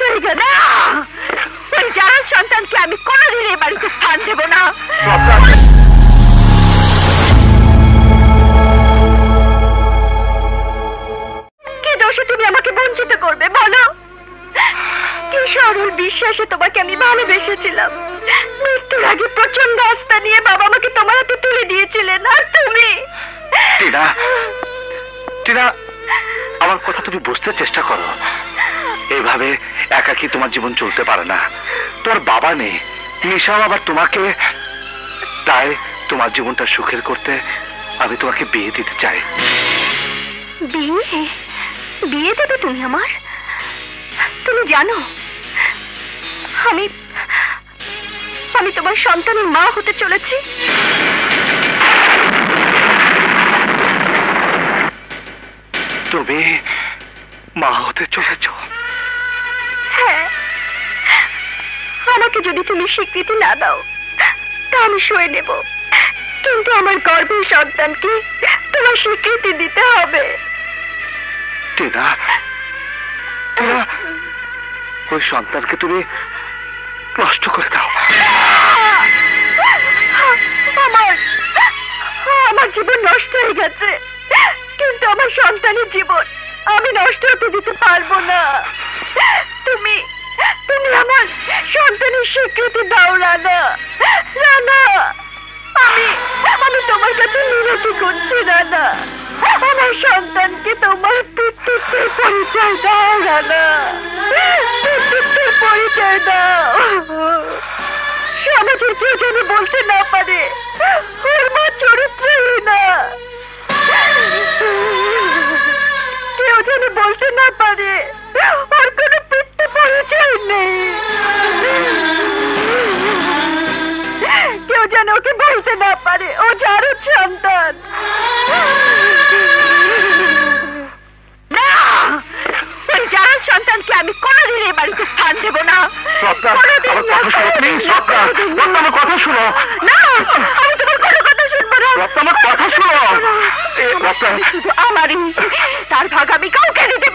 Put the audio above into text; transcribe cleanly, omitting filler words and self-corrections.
হয়ে গেল। ওই জাহাজ সন্তানকে আমি কোনোদিন এই বাড়িতে স্থান দেব না। কি দোষে তুমি আমাকে বঞ্চিত করবে বলো? কি সরল বিশ্বাসে তোমাকে আমি ভালোবেসেছিলাম। মৃত্যুর আগে প্রচন্ড আস্থা নিয়ে বাবা আমাকে তোমার হাতে তুলে দিয়েছিলেন, আর তুমি টিনা, টিনা, আমার কথা তুমি বুঝতে চেষ্টা করো। এইভাবে একাকী তোমার জীবন চলতে পারে না। তোর বাবা নেই, নিশাও আবার তোমাকে, তাই তোমার জীবনটা সুখের করতে আমি তোমাকে বিয়ে দিতে চাই। বিয়ে? বিয়ে দেবে তুমি আমার? তুমি জানো আমি আমি তোমার সন্তানের মা হতে চলেছি। তুমি মা হতে চলেছ? হ্যাঁ, আমাকে যদি তুমি স্বীকৃতি না দাও তা আমি সয়ে নেব, কিন্তু আমার গর্ভের সন্তানকে তোমার স্বীকৃতি দিতে হবে। টিনা, টিনা, ওই সন্তানকে তুমি নষ্ট করে দাও। আমার জীবন নষ্ট হয়ে গেছে, কিন্তু আমার সন্তানের জীবন আমি নষ্ট হতে দিতে পারবো না। তুমি তুমি আমার সন্তানের স্বীকৃতি দাও রানা। রানা, আমি তোমার কাছে মিনতি করছি রানা, আমার সন্তানকে তোমার পিতৃত্বের পরিচয় দাও রানা, পিতৃত্বের পরিচয় দাও। সমাজের কেউ যেন বলতে না পারে ওর মা চরিত্রহীনা, কেউ যেন বলতে না পারে ওর কোনো পিতৃ পরিচয় নেই, কেউ যেন ওকে বলতে না পারে ও যারও সন্তান। ওই জাহাজ সন্তানকে আমি কোনোদিন এই বাড়িতে স্থান দেব না। আমার কথা শুনো। না, আমি তোমার কোনো কথা শুনবো না। আমার কথা শুনো। শুধু আমারই, তার ভাগ আমি কাউকে দিতে